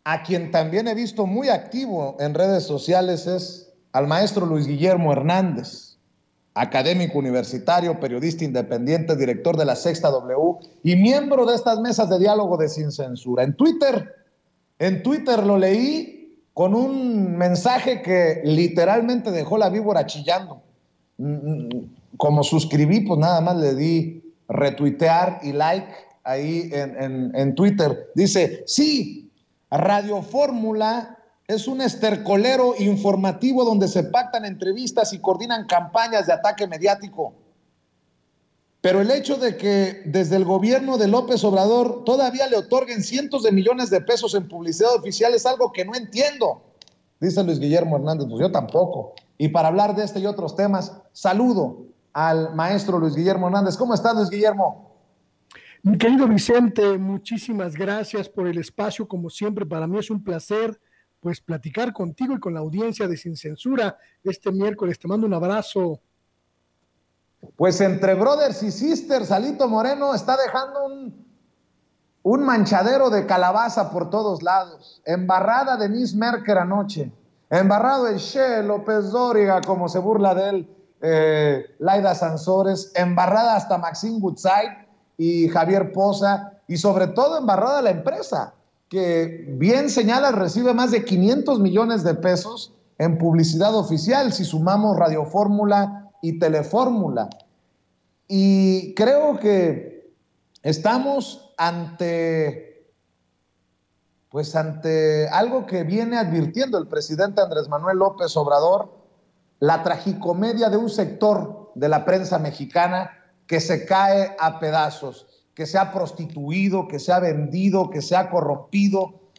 A quien también he visto muy activo en redes sociales es al maestro Luis Guillermo Hernández, académico universitario, periodista independiente, director de La Sexta W y miembro de estas mesas de diálogo de Sin Censura. En Twitter lo leí con un mensaje que literalmente dejó la víbora chillando. Como suscribí, pues nada más le di retuitear y like ahí en Twitter. Dice, sí, Radio Fórmula es un estercolero informativo donde se pactan entrevistas y coordinan campañas de ataque mediático. Pero el hecho de que desde el gobierno de López Obrador todavía le otorguen cientos de millones de pesos en publicidad oficial es algo que no entiendo, dice Luis Guillermo Hernández. Pues yo tampoco. Y para hablar de este y otros temas, saludo al maestro Luis Guillermo Hernández. ¿Cómo estás, Luis Guillermo? Mi querido Vicente, muchísimas gracias por el espacio. Como siempre, para mí es un placer pues platicar contigo y con la audiencia de Sin Censura este miércoles. Te mando un abrazo. Pues entre brothers y sisters, Alito Moreno está dejando un manchadero de calabaza por todos lados. Embarrada Denise Merker anoche. Embarrado el Che López Dóriga, como se burla de él, Laida Sansores. Embarrada hasta Maxine Goodside y Javier Poza. Y sobre todo embarrada la empresa, que bien señala recibe más de 500 millones de pesos en publicidad oficial, si sumamos Radio Fórmula y Telefórmula. Y creo que estamos ante algo que viene advirtiendo el presidente Andrés Manuel López Obrador, la tragicomedia de un sector de la prensa mexicana que se cae a pedazos, que se ha prostituido, que se ha vendido, que se ha corrompido,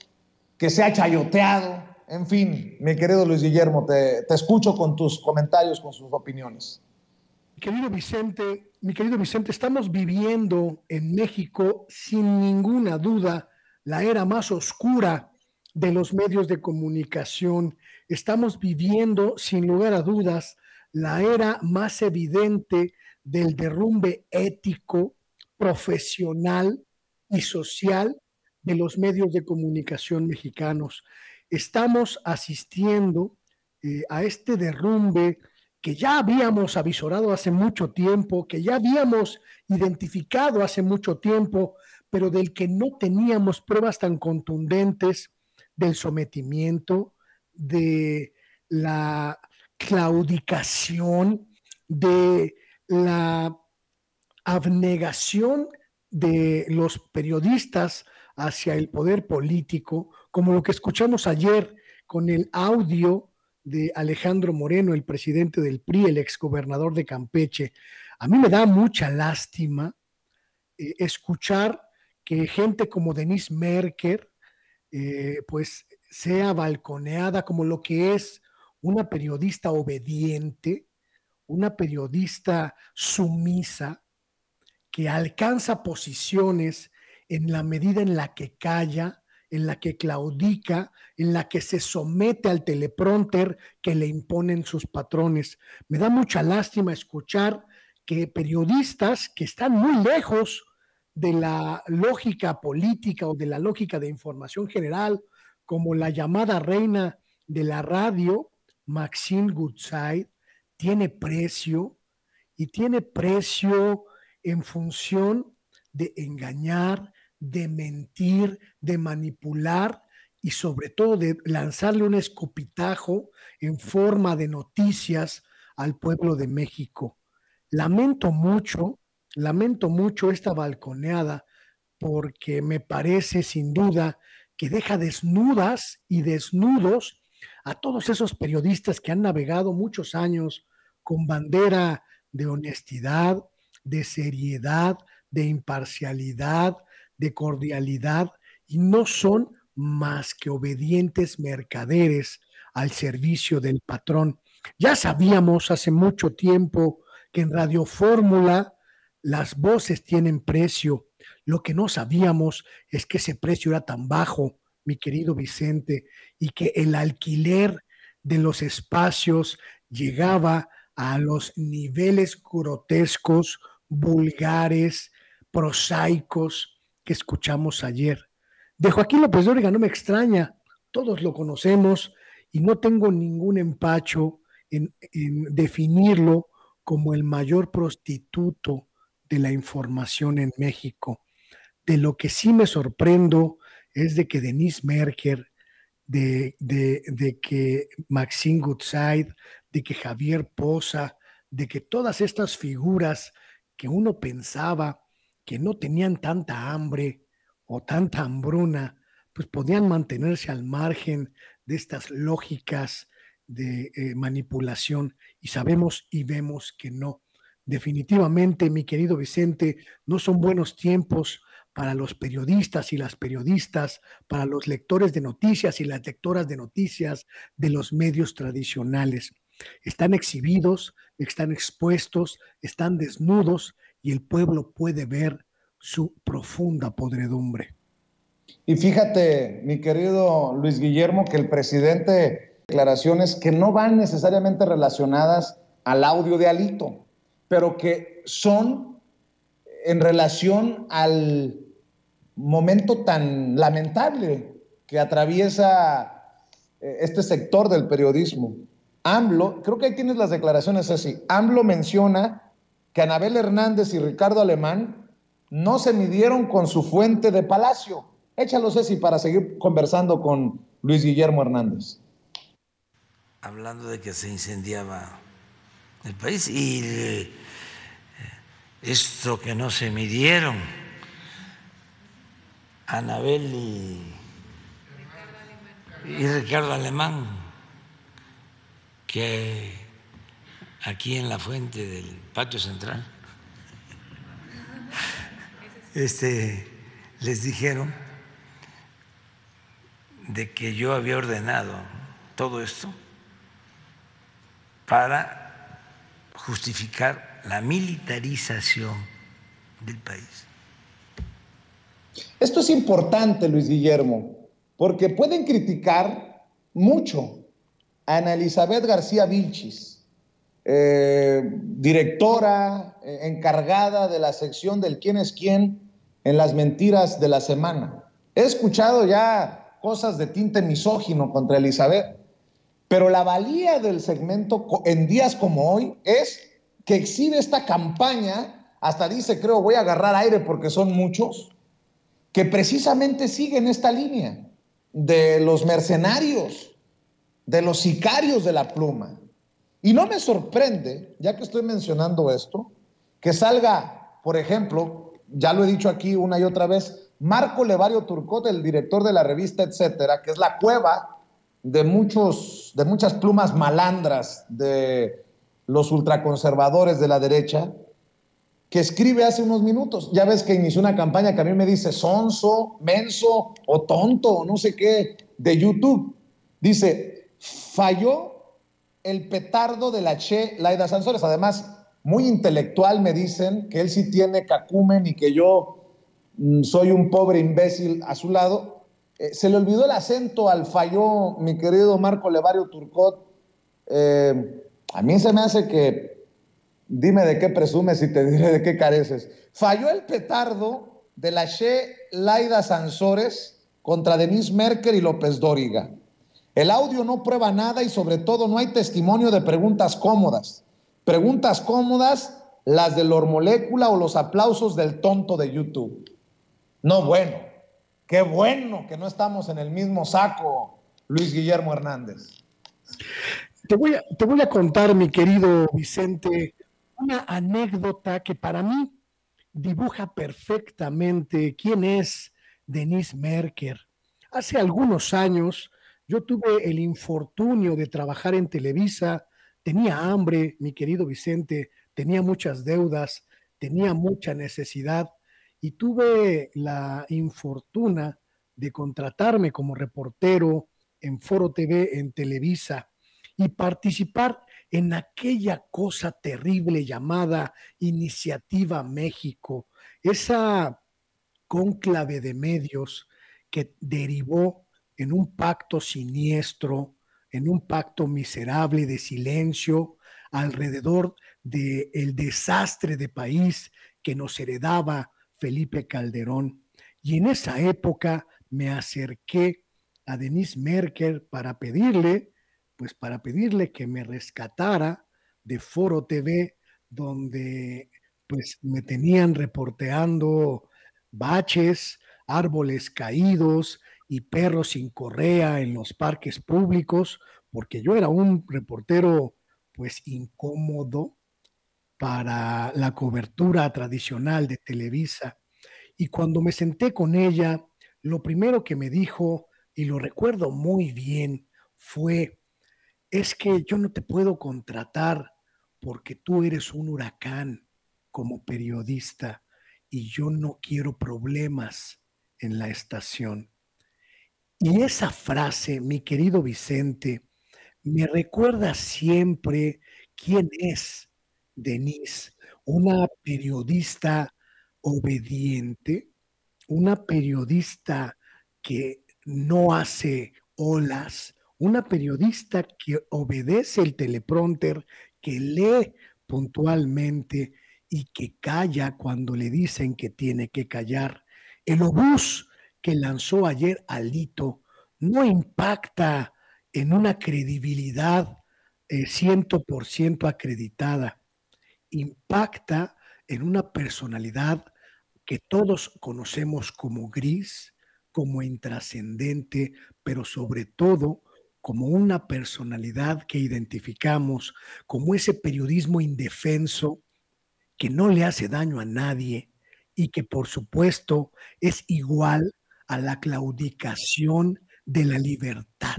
que se ha chayoteado. En fin, mi querido Luis Guillermo, te escucho con tus comentarios, con sus opiniones. Mi querido Vicente, estamos viviendo en México sin ninguna duda la era más oscura de los medios de comunicación. Estamos viviendo sin lugar a dudas la era más evidente del derrumbe ético, profesional y social de los medios de comunicación mexicanos. Estamos asistiendo a este derrumbe que ya habíamos avisorado hace mucho tiempo, que ya habíamos identificado hace mucho tiempo, pero del que no teníamos pruebas tan contundentes del sometimiento, de la claudicación, de la abnegación de los periodistas hacia el poder político, como lo que escuchamos ayer con el audio de Alejandro Moreno, el presidente del PRI, el exgobernador de Campeche. A mí me da mucha lástima escuchar que gente como Denise Merker pues sea balconeada como lo que es una periodista obediente, una periodista sumisa, que alcanza posiciones en la medida en la que calla, en la que claudica, en la que se somete al teleprompter que le imponen sus patrones. Me da mucha lástima escuchar que periodistas que están muy lejos de la lógica política o de la lógica de información general, como la llamada reina de la radio, Maxine Goodside, tiene precio, y tiene precio en función de engañar, de mentir, de manipular y sobre todo de lanzarle un escupitajo en forma de noticias al pueblo de México. Lamento mucho esta balconeada porque me parece sin duda que deja desnudas y desnudos a todos esos periodistas que han navegado muchos años con bandera de honestidad, de seriedad, de imparcialidad, de cordialidad, y no son más que obedientes mercaderes al servicio del patrón. Ya sabíamos hace mucho tiempo que en Radio Fórmula las voces tienen precio. Lo que no sabíamos es que ese precio era tan bajo, mi querido Vicente, y que el alquiler de los espacios llegaba a los niveles grotescos, vulgares, prosaicos que escuchamos ayer. De Joaquín López Dóriga no me extraña, todos lo conocemos y no tengo ningún empacho en definirlo como el mayor prostituto de la información en México. De lo que sí me sorprendo es de que Denise Merker, de que Maxine Goodside, de que Javier Poza, de que todas estas figuras que uno pensaba que no tenían tanta hambre o tanta hambruna, pues podían mantenerse al margen de estas lógicas de manipulación, y sabemos y vemos que no. Definitivamente, mi querido Vicente, no son buenos tiempos para los periodistas y las periodistas, para los lectores de noticias y las lectoras de noticias de los medios tradicionales. Están exhibidos, están expuestos, están desnudos y el pueblo puede ver su profunda podredumbre. Y fíjate, mi querido Luis Guillermo, que el presidente declaraciones que no van necesariamente relacionadas al audio de Alito, pero que son en relación al momento tan lamentable que atraviesa este sector del periodismo. AMLO, creo que ahí tienes las declaraciones así. AMLO menciona que Anabel Hernández y Ricardo Alemán no se midieron con su fuente de Palacio. Échalo, Ceci, para seguir conversando con Luis Guillermo Hernández. Hablando de que se incendiaba el país y esto que no se midieron, Anabel y Ricardo Alemán, que aquí en la fuente del patio central les dijeron de que yo había ordenado todo esto para justificar la militarización del país. Esto es importante, Luis Guillermo, porque pueden criticar mucho a Ana Elizabeth García Vilchis, directora encargada de la sección del quién es quién en Las Mentiras de la Semana. He escuchado ya cosas de tinte misógino contra Elizabeth, pero la valía del segmento en días como hoy es que exhibe esta campaña, hasta dice, creo, voy a agarrar aire porque son muchos, que precisamente siguen esta línea de los mercenarios, de los sicarios de la pluma. Y no me sorprende, ya que estoy mencionando esto, que salga, por ejemplo, ya lo he dicho aquí una y otra vez, Marco Levario Turcot, el director de la revista Etcétera, que es la cueva de muchas plumas malandras de los ultraconservadores de la derecha, que escribe hace unos minutos. Ya ves que inició una campaña que a mí me dice sonso, menso o tonto o no sé qué de YouTube. Dice, falló el petardo de la Che Laida Sansores. Además, muy intelectual, me dicen que él sí tiene cacumen y que yo soy un pobre imbécil a su lado. Se le olvidó el acento al falló, mi querido Marco Levario Turcot. A mí se me hace que dime de qué presumes y te diré de qué careces. Falló el petardo de la Che Laida Sansores contra Denise Merker y López Dóriga. El audio no prueba nada y sobre todo no hay testimonio de preguntas cómodas. Preguntas cómodas, las de Lor Molécula o los aplausos del tonto de YouTube. No, bueno, qué bueno que no estamos en el mismo saco, Luis Guillermo Hernández. Te voy a contar, mi querido Vicente, una anécdota que para mí dibuja perfectamente quién es Denise Merker. Hace algunos años yo tuve el infortunio de trabajar en Televisa, tenía hambre, mi querido Vicente, tenía muchas deudas, tenía mucha necesidad y tuve la infortuna de contratarme como reportero en Foro TV en Televisa y participar en aquella cosa terrible llamada Iniciativa México, esa cónclave de medios que derivó en un pacto siniestro, en un pacto miserable de silencio alrededor del desastre de país que nos heredaba Felipe Calderón. Y en esa época me acerqué a Denise Merker para pedirle que me rescatara de Foro TV, donde pues me tenían reporteando baches, árboles caídos y perros sin correa en los parques públicos, porque yo era un reportero pues incómodo para la cobertura tradicional de Televisa. Y cuando me senté con ella, lo primero que me dijo, y lo recuerdo muy bien, fue: es que yo no te puedo contratar porque tú eres un huracán como periodista y yo no quiero problemas en la estación. Y esa frase, mi querido Vicente, me recuerda siempre quién es Denise, una periodista obediente, una periodista que no hace olas, una periodista que obedece el teleprompter, que lee puntualmente y que calla cuando le dicen que tiene que callar. El obús que lanzó ayer Alito no impacta en una credibilidad 100% acreditada, impacta en una personalidad que todos conocemos como gris, como intrascendente, pero sobre todo como una personalidad que identificamos como ese periodismo indefenso que no le hace daño a nadie y que por supuesto es igual a la claudicación de la libertad.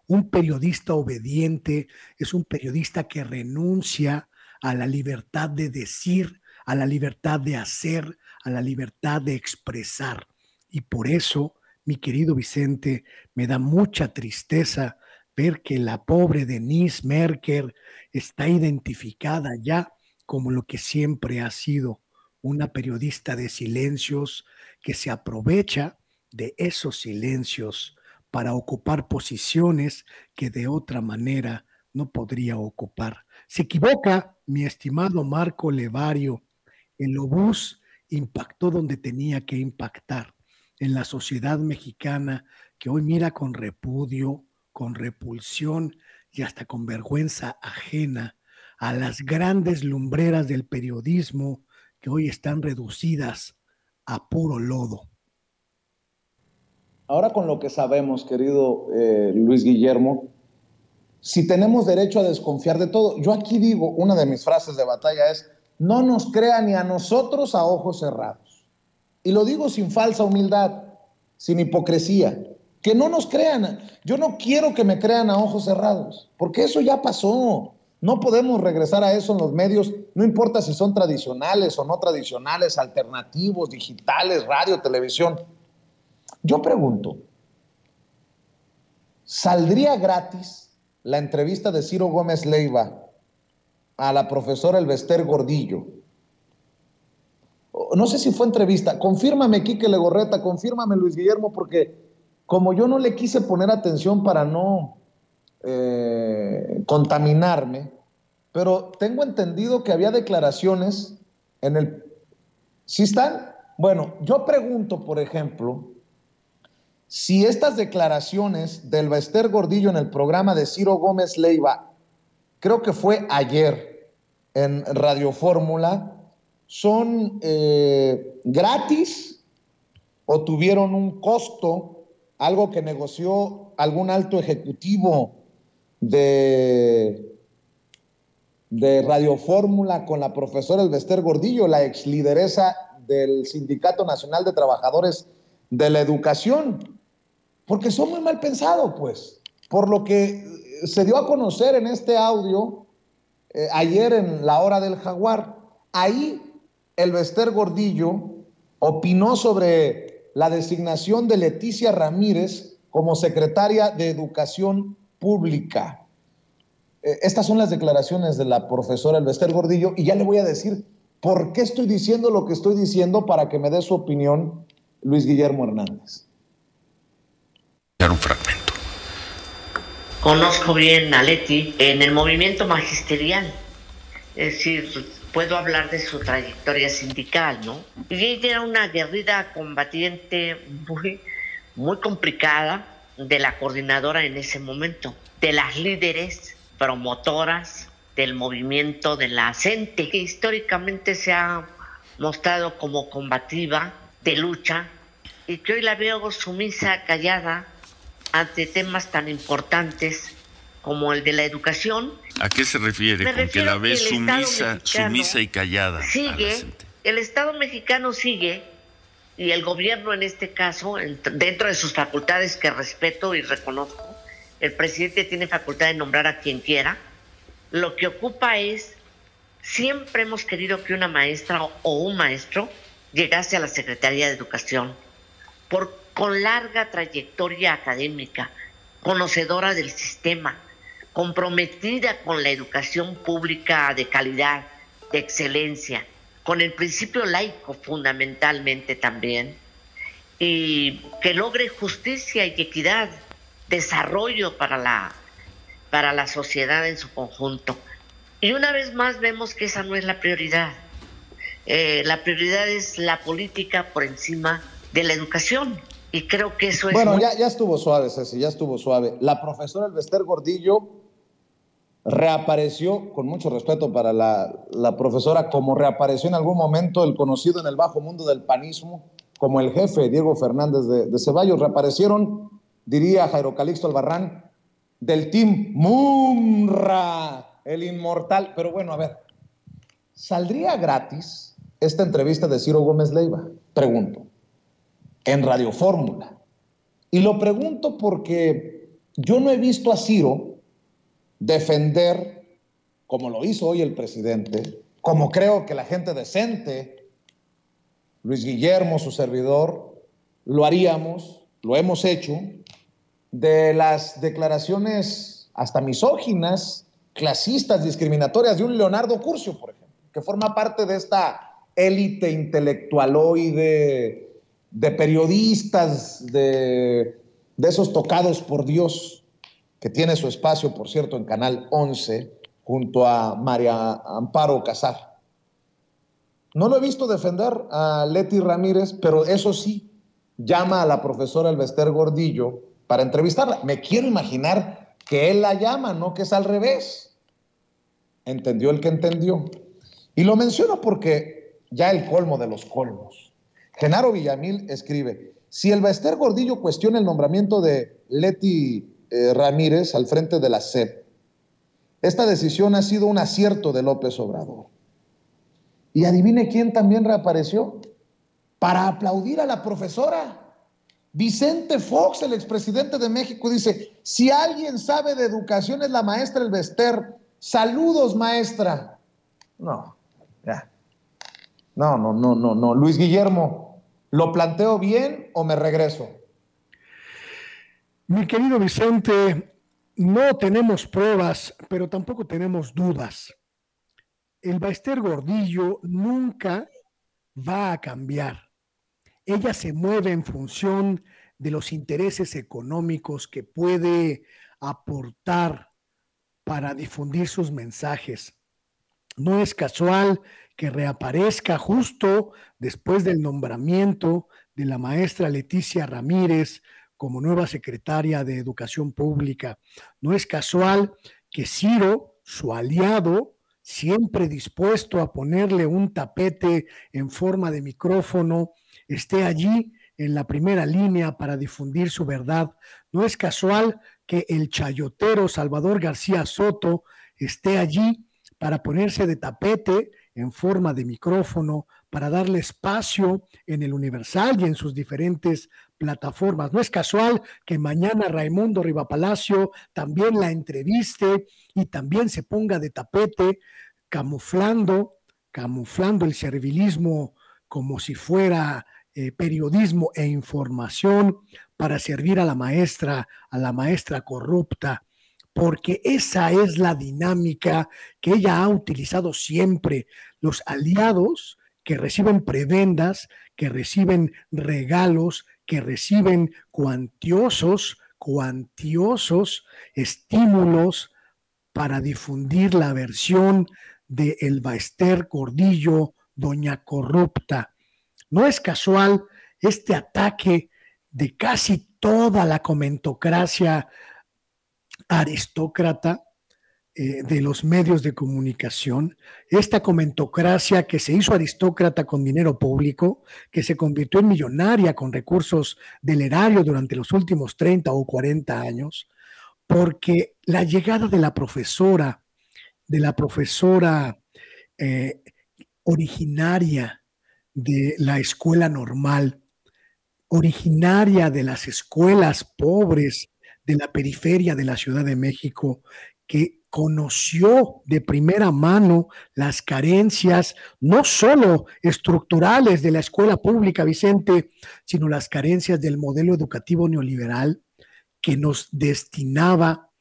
Un periodista obediente es un periodista que renuncia a la libertad de decir, a la libertad de hacer, a la libertad de expresar. Y por eso, mi querido Vicente, me da mucha tristeza ver que la pobre Denise Merker está identificada ya como lo que siempre ha sido, una periodista de silencios que se aprovecha de esos silencios para ocupar posiciones que de otra manera no podría ocupar. Se equivoca, mi estimado Marco Levario. El obús impactó donde tenía que impactar, en la sociedad mexicana que hoy mira con repudio, con repulsión y hasta con vergüenza ajena a las grandes lumbreras del periodismo que hoy están reducidas a puro lodo. Ahora, con lo que sabemos, querido Luis Guillermo, si tenemos derecho a desconfiar de todo. Yo aquí digo, una de mis frases de batalla es: no nos crea ni a nosotros a ojos cerrados. Y lo digo sin falsa humildad, sin hipocresía. Que no nos crean. Yo no quiero que me crean a ojos cerrados, porque eso ya pasó. No podemos regresar a eso en los medios, no importa si son tradicionales o no tradicionales, alternativos, digitales, radio, televisión. Yo pregunto, ¿saldría gratis la entrevista de Ciro Gómez Leiva a la profesora Elbester Gordillo? No sé si fue entrevista. Confírmame, Quique Legorreta, confírmame, Luis Guillermo, porque como yo no le quise poner atención para no contaminarme, pero tengo entendido que había declaraciones en el... ¿Sí están? Bueno, yo pregunto, por ejemplo, si estas declaraciones del Elbester Gordillo en el programa de Ciro Gómez Leiva, creo que fue ayer en Radio Fórmula, son gratis o tuvieron un costo, algo que negoció algún alto ejecutivo de Radio Fórmula con la profesora Elbester Gordillo, la ex lideresa del Sindicato Nacional de Trabajadores de la Educación. Porque son muy mal pensados, pues, por lo que se dio a conocer en este audio ayer en La Hora del Jaguar. Ahí Elbester Gordillo opinó sobre la designación de Leticia Ramírez como secretaria de Educación Pública. Estas son las declaraciones de la profesora Elbester Gordillo, y ya le voy a decir por qué estoy diciendo lo que estoy diciendo para que me dé su opinión Luis Guillermo Hernández. Un fragmento. Conozco bien a Leti en el movimiento magisterial, es decir, puedo hablar de su trayectoria sindical, ¿no? Y ella era una aguerrida combatiente muy complicada, de la coordinadora en ese momento, de las líderes promotoras del movimiento de la CENTE, que históricamente se ha mostrado como combativa, de lucha, y que hoy la veo sumisa, callada, ante temas tan importantes como el de la educación. ¿A qué se refiere con que la ves sumisa y callada? El Estado mexicano sigue, y el gobierno en este caso, dentro de sus facultades que respeto y reconozco, el presidente tiene facultad de nombrar a quien quiera. Lo que ocupa es, siempre hemos querido que una maestra o un maestro llegase a la Secretaría de Educación, con larga trayectoria académica, conocedora del sistema, comprometida con la educación pública de calidad, de excelencia, con el principio laico fundamentalmente también, y que logre justicia y equidad, desarrollo para la sociedad en su conjunto. Y una vez más vemos que esa no es la prioridad. La prioridad es la política por encima de la educación. Y creo que eso es... Bueno, ya estuvo suave, Ceci, ya estuvo suave. La profesora Elbester Gordillo reapareció, con mucho respeto para la profesora, como reapareció en algún momento el conocido en el bajo mundo del panismo, como el jefe Diego Fernández de Ceballos. Reaparecieron, diría Jairo Calixto Albarrán, del team Munra, el inmortal. Pero bueno, a ver, ¿saldría gratis esta entrevista de Ciro Gómez Leiva? Pregunto. En Radio Fórmula. Y lo pregunto porque yo no he visto a Ciro defender, como lo hizo hoy el presidente, como creo que la gente decente, Luis Guillermo, su servidor, lo haríamos, lo hemos hecho, de las declaraciones hasta misóginas, clasistas, discriminatorias de un Leonardo Curcio, por ejemplo, que forma parte de esta élite intelectualoide, de periodistas, de esos tocados por Dios, que tiene su espacio, por cierto, en Canal 11, junto a María Amparo Casar. No lo he visto defender a Leti Ramírez, pero eso sí, llama a la profesora Elbester Gordillo para entrevistarla. Me quiero imaginar que él la llama, no que es al revés. Entendió el que entendió. Y lo menciono porque ya el colmo de los colmos. Genaro Villamil escribe: si Elbester Gordillo cuestiona el nombramiento de Leti Ramírez al frente de la SEP, esta decisión ha sido un acierto de López Obrador. Y adivine quién también reapareció para aplaudir a la profesora. Vicente Fox, el expresidente de México, dice: si alguien sabe de educación es la maestra Elbester. Saludos, maestra. No, ya. No. Luis Guillermo, ¿lo planteo bien o me regreso? Mi querido Vicente, no tenemos pruebas, pero tampoco tenemos dudas. Elbester Gordillo nunca va a cambiar. Ella se mueve en función de los intereses económicos que puede aportar para difundir sus mensajes. No es casual que reaparezca justo después del nombramiento de la maestra Leticia Ramírez como nueva secretaria de Educación Pública. No es casual que Ciro, su aliado, siempre dispuesto a ponerle un tapete en forma de micrófono, esté allí en la primera línea para difundir su verdad. No es casual que el chayotero Salvador García Soto esté allí para ponerse de tapete en forma de micrófono, para darle espacio en el Universal y en sus diferentes plataformas. No es casual que mañana Raimundo Rivapalacio también la entreviste y también se ponga de tapete, camuflando el servilismo como si fuera periodismo e información para servir a la maestra corrupta, porque esa es la dinámica que ella ha utilizado siempre. Los aliados que reciben prebendas, que reciben regalos, que reciben cuantiosos estímulos para difundir la versión de Elbester Gordillo, doña corrupta. No es casual este ataque de casi toda la comentocracia aristócrata de los medios de comunicación, esta comentocracia que se hizo aristócrata con dinero público, que se convirtió en millonaria con recursos del erario durante los últimos 30 o 40 años, porque la llegada de la profesora originaria de la escuela normal, originaria de las escuelas pobres de la periferia de la Ciudad de México, que conoció de primera mano las carencias, no solo estructurales de la escuela pública, Vicente, sino las carencias del modelo educativo neoliberal que nos destinaba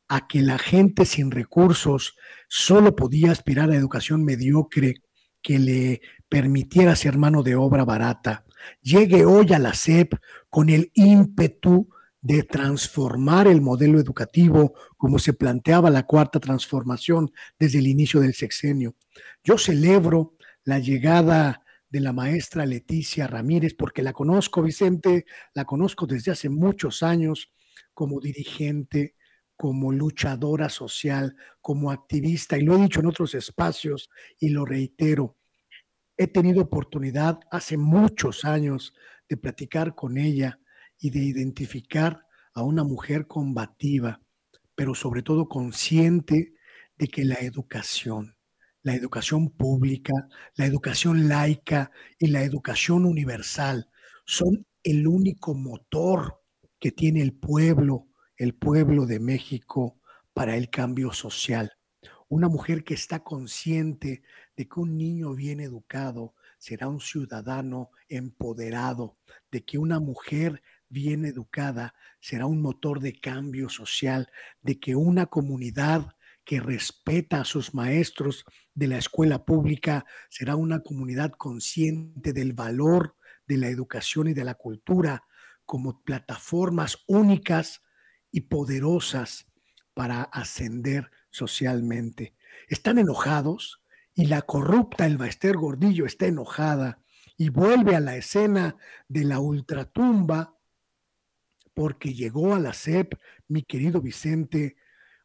a que la gente sin recursos solo podía aspirar a educación mediocre que le permitiera ser mano de obra barata. Llegue hoy a la SEP con el ímpetu de transformar el modelo educativo como se planteaba la cuarta transformación desde el inicio del sexenio. Yo celebro la llegada de la maestra Leticia Ramírez porque la conozco, Vicente, la conozco desde hace muchos años como dirigente, como luchadora social, como activista, y lo he dicho en otros espacios y lo reitero. He tenido oportunidad hace muchos años de platicar con ella y de identificar a una mujer combativa, pero sobre todo consciente de que la educación pública, la educación laica y la educación universal son el único motor que tiene el pueblo de México para el cambio social. Una mujer que está consciente de que un niño bien educado será un ciudadano empoderado, de que una mujer bien educada será un motor de cambio social, de que una comunidad que respeta a sus maestros de la escuela pública será una comunidad consciente del valor de la educación y de la cultura como plataformas únicas y poderosas para ascender socialmente. Están enojados y la corrupta Elba Ester Gordillo está enojada y vuelve a la escena de la ultratumba porque llegó a la SEP, mi querido Vicente,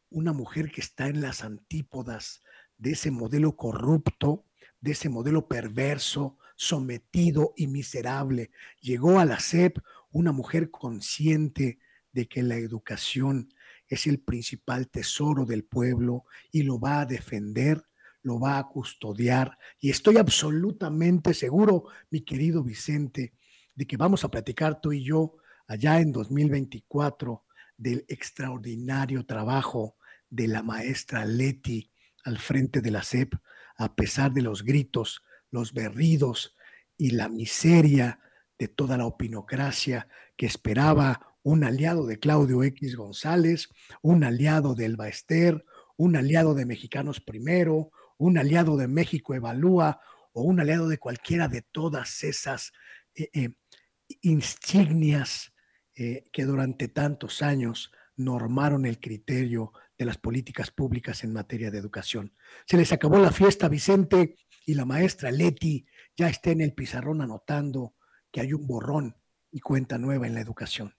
una mujer que está en las antípodas de ese modelo corrupto, de ese modelo perverso, sometido y miserable. Llegó a la SEP una mujer consciente de que la educación es el principal tesoro del pueblo y lo va a defender, lo va a custodiar. Y estoy absolutamente seguro, mi querido Vicente, de que vamos a platicar tú y yo allá en 2024 del extraordinario trabajo de la maestra Leti al frente de la SEP, a pesar de los gritos, los berridos y la miseria de toda la opinocracia que esperaba un aliado de Claudio X González, un aliado de Elba Ester, un aliado de Mexicanos Primero, un aliado de México Evalúa o un aliado de cualquiera de todas esas insignias que durante tantos años normaron el criterio de las políticas públicas en materia de educación. Se les acabó la fiesta, Vicente, y la maestra Leti ya está en el pizarrón anotando que hay un borrón y cuenta nueva en la educación.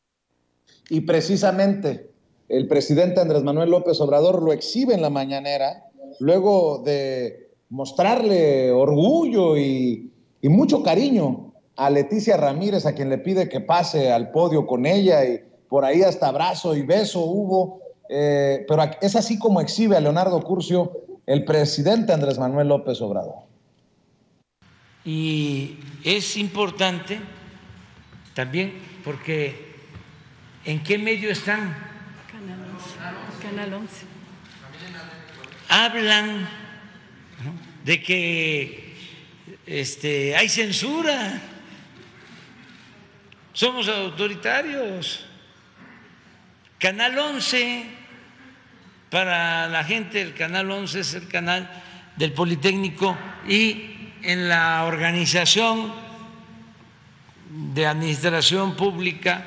Y precisamente el presidente Andrés Manuel López Obrador lo exhibe en la mañanera, luego de mostrarle orgullo y mucho cariño a Leticia Ramírez, a quien le pide que pase al podio con ella, y por ahí hasta abrazo y beso hubo, pero es así como exhibe a Leonardo Curcio el presidente Andrés Manuel López Obrador. Y es importante también porque ¿en qué medio están? Canal 11. Hablan, ¿no?, de que hay censura, somos autoritarios. Canal 11, para la gente, el Canal 11 es el canal del Politécnico, y en la Organización de Administración Pública,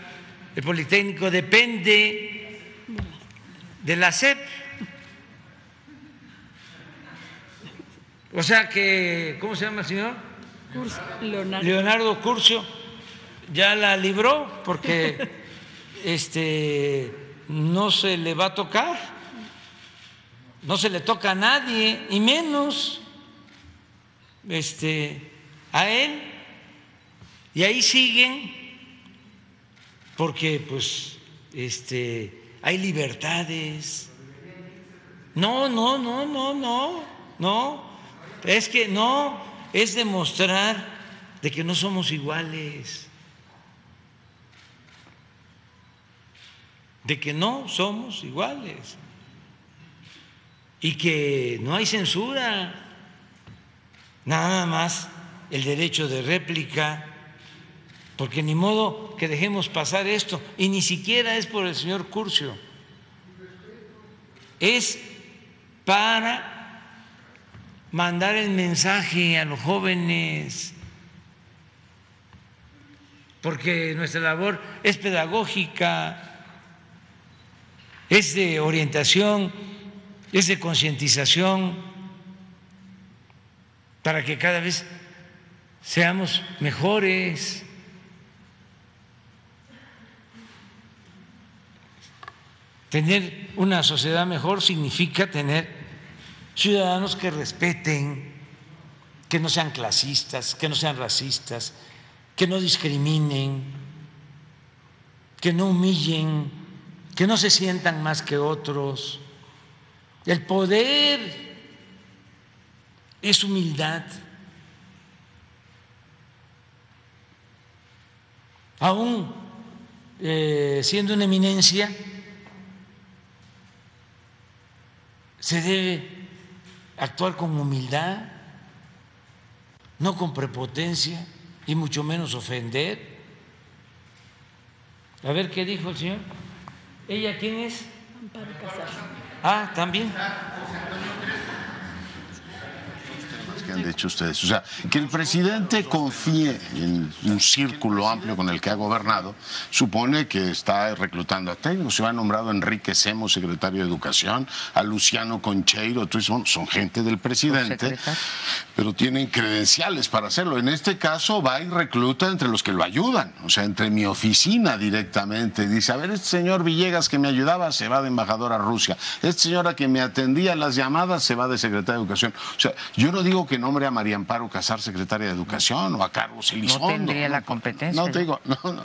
el Politécnico depende de la SEP. O sea que, ¿cómo se llama el señor? Leonardo. Leonardo Curcio ya la libró, porque no se le va a tocar, no se le toca a nadie, y menos a él, y ahí siguen, porque pues hay libertades. No, es que no, es demostrar de que no somos iguales, de que no somos iguales y que no hay censura, nada más el derecho de réplica, porque ni modo que dejemos pasar esto, y ni siquiera es por el señor Curcio, es para mandar el mensaje a los jóvenes, porque nuestra labor es pedagógica, es de orientación, es de concientización, para que cada vez seamos mejores. Tener una sociedad mejor significa tener ciudadanos que respeten, que no sean clasistas, que no sean racistas, que no discriminen, que no humillen, que no se sientan más que otros. El poder es humildad. Aún siendo una eminencia, se debe actuar con humildad, no con prepotencia y mucho menos ofender. A ver qué dijo el señor. ¿Ella quién es? Amparo Casar. Ah, también. Que han dicho ustedes. O sea, que el presidente confíe en un círculo amplio con el que ha gobernado, supone que está reclutando a técnicos. Se ha nombrado a Enrique Semo, secretario de Educación, a Luciano Concheiro, son gente del presidente, pero tienen credenciales para hacerlo. En este caso va y recluta entre los que lo ayudan, o sea, entre mi oficina directamente. Dice, a ver, este señor Villegas que me ayudaba se va de embajador a Rusia. Esta señora que me atendía las llamadas se va de secretaria de Educación. O sea, yo no digo que nombre a María Amparo Casar secretaria de Educación o a Carlos Elizondo. No tendría la competencia. No te digo,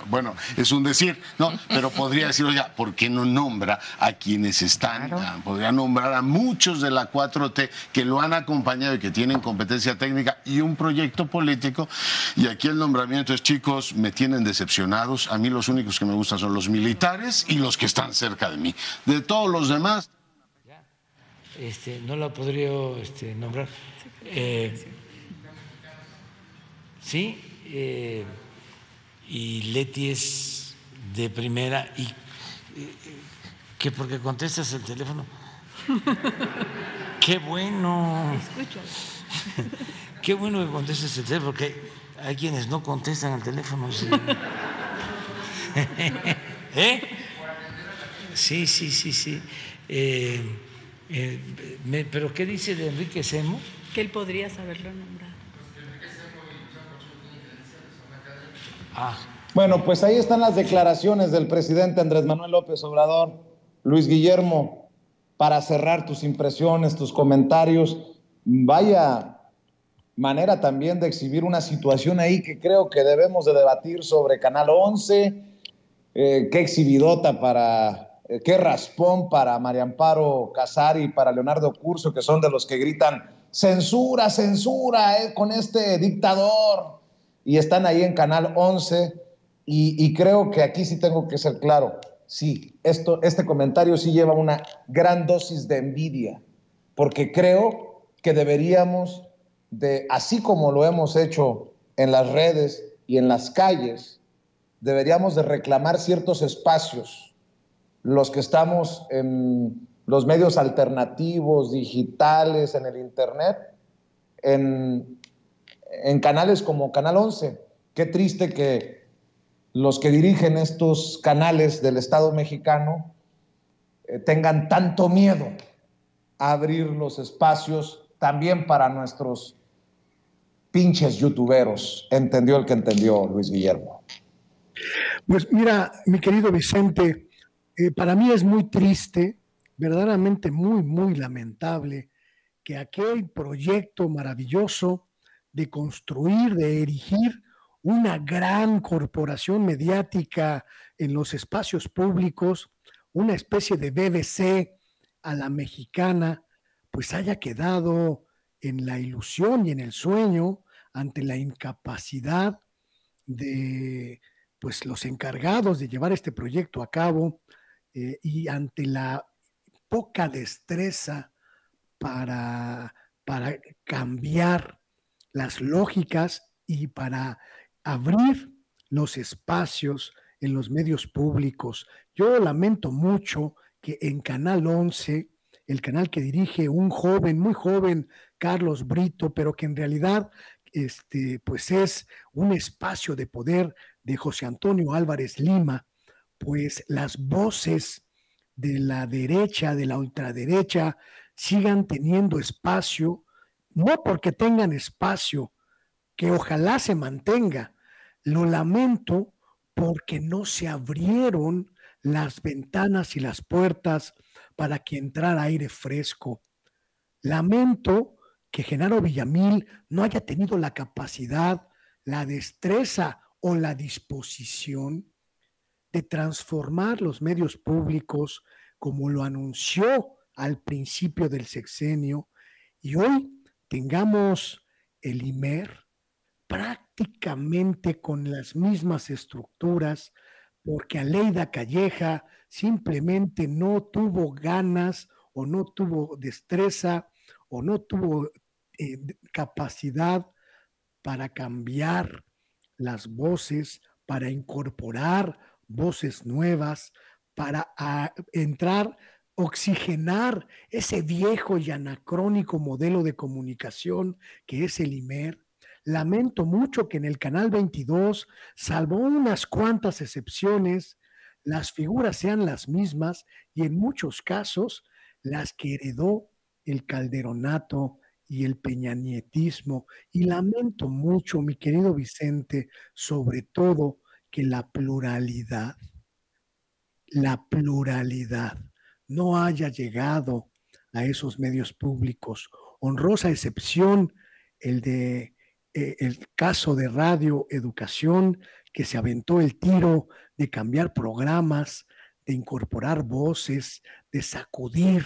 bueno, es un decir, pero podría decir, oye, ¿por qué no nombra a quienes están? Claro. Podría nombrar a muchos de la 4T que lo han acompañado y que tienen competencia técnica y un proyecto político. Y aquí el nombramiento es, chicos, me tienen decepcionados. A mí los únicos que me gustan son los militares y los que están cerca de mí. De todos los demás... no la podría nombrar. Sí, y Leti es de primera y que porque contestas el teléfono. Qué bueno. Qué bueno que contestes el teléfono, porque hay quienes no contestan el teléfono. Sí. Sí. ¿Pero qué dice de Enrique Semo? Que él podría saberlo nombrar. Bueno, pues ahí están las declaraciones del presidente Andrés Manuel López Obrador. Luis Guillermo, para cerrar tus impresiones, tus comentarios, vaya manera también de exhibir una situación ahí que creo que debemos de debatir sobre Canal 11, qué exhibidota qué raspón para María Amparo Casar y para Leonardo Curcio, que son de los que gritan censura, con este dictador, y están ahí en Canal 11, y creo que aquí sí tengo que ser claro, sí, este comentario sí lleva una gran dosis de envidia, porque creo que deberíamos de, así como lo hemos hecho en las redes y en las calles, deberíamos de reclamar ciertos espacios, los que estamos en los medios alternativos, digitales, en el internet, en canales como Canal 11. Qué triste que los que dirigen estos canales del Estado mexicano tengan tanto miedo a abrir los espacios también para nuestros pinches youtuberos. Entendió el que entendió, Luis Guillermo. Pues mira, mi querido Vicente, para mí es muy triste, verdaderamente muy, muy lamentable que aquel proyecto maravilloso de construir, de erigir una gran corporación mediática en los espacios públicos, una especie de BBC a la mexicana, pues haya quedado en la ilusión y en el sueño ante la incapacidad de pues los encargados de llevar este proyecto a cabo, y ante la poca destreza para, para cambiar las lógicas y para abrir los espacios en los medios públicos. Yo lamento mucho que en Canal 11, el canal que dirige un joven, muy joven, Carlos Brito, pero que en realidad pues es un espacio de poder de José Antonio Álvarez Lima, pues las voces de la derecha, de la ultraderecha, sigan teniendo espacio, no porque tengan espacio, que ojalá se mantenga. Lo lamento porque no se abrieron las ventanas y las puertas para que entrara aire fresco. Lamento que Genaro Villamil no haya tenido la capacidad, la destreza o la disposición de transformar los medios públicos como lo anunció al principio del sexenio, y hoy tengamos el IMER prácticamente con las mismas estructuras, porque Aleida Calleja simplemente no tuvo ganas o no tuvo destreza o no tuvo capacidad para cambiar las voces, para incorporar voces nuevas, para entrar, oxigenar ese viejo y anacrónico modelo de comunicación que es el IMER. Lamento mucho que en el Canal 22, salvo unas cuantas excepciones, las figuras sean las mismas y en muchos casos las que heredó el calderonato y el peñanietismo. Y lamento mucho, mi querido Vicente, sobre todo que la pluralidad no haya llegado a esos medios públicos. Honrosa excepción el caso de Radio Educación, que se aventó el tiro de cambiar programas, de incorporar voces, de sacudir,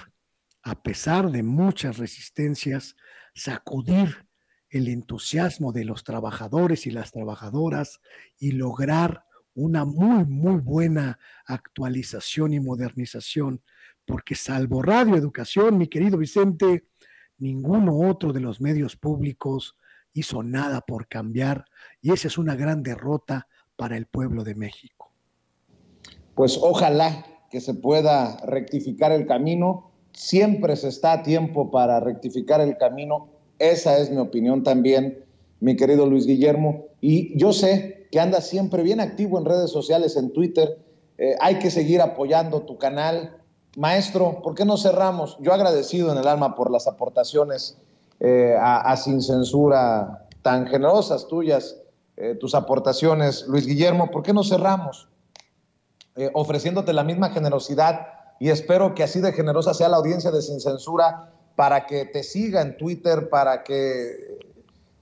a pesar de muchas resistencias, sacudir el entusiasmo de los trabajadores y las trabajadoras y lograr una muy, muy buena actualización y modernización, porque salvo Radio Educación, mi querido Vicente, ninguno otro de los medios públicos hizo nada por cambiar, y esa es una gran derrota para el pueblo de México. Pues ojalá que se pueda rectificar el camino. Siempre se está a tiempo para rectificar el camino. Esa es mi opinión también, mi querido Luis Guillermo. Y yo sé que andas siempre bien activo en redes sociales, en Twitter. Hay que seguir apoyando tu canal. Maestro, ¿por qué no cerramos? Yo agradecido en el alma por las aportaciones a Sin Censura tan generosas tuyas, tus aportaciones. Luis Guillermo, ¿por qué no cerramos? Ofreciéndote la misma generosidad, y espero que así de generosa sea la audiencia de Sin Censura para que te siga en Twitter, para que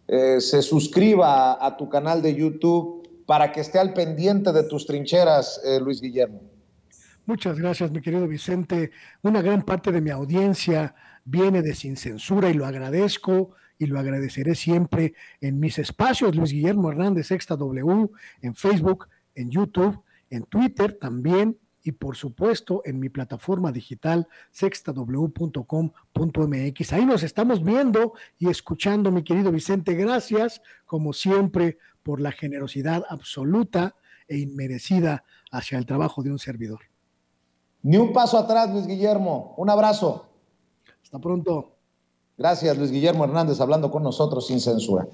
se suscriba a tu canal de YouTube, para que esté al pendiente de tus trincheras, Luis Guillermo. Muchas gracias, mi querido Vicente. Una gran parte de mi audiencia viene de Sin Censura y lo agradezco y lo agradeceré siempre en mis espacios. Luis Guillermo Hernández, Sexta W, en Facebook, en YouTube, en Twitter también, y por supuesto en mi plataforma digital sextaw.com.mx. Ahí nos estamos viendo y escuchando, mi querido Vicente. Gracias, como siempre, por la generosidad absoluta e inmerecida hacia el trabajo de un servidor. Ni un paso atrás, Luis Guillermo. Un abrazo. Hasta pronto. Gracias, Luis Guillermo Hernández, hablando con nosotros Sin Censura.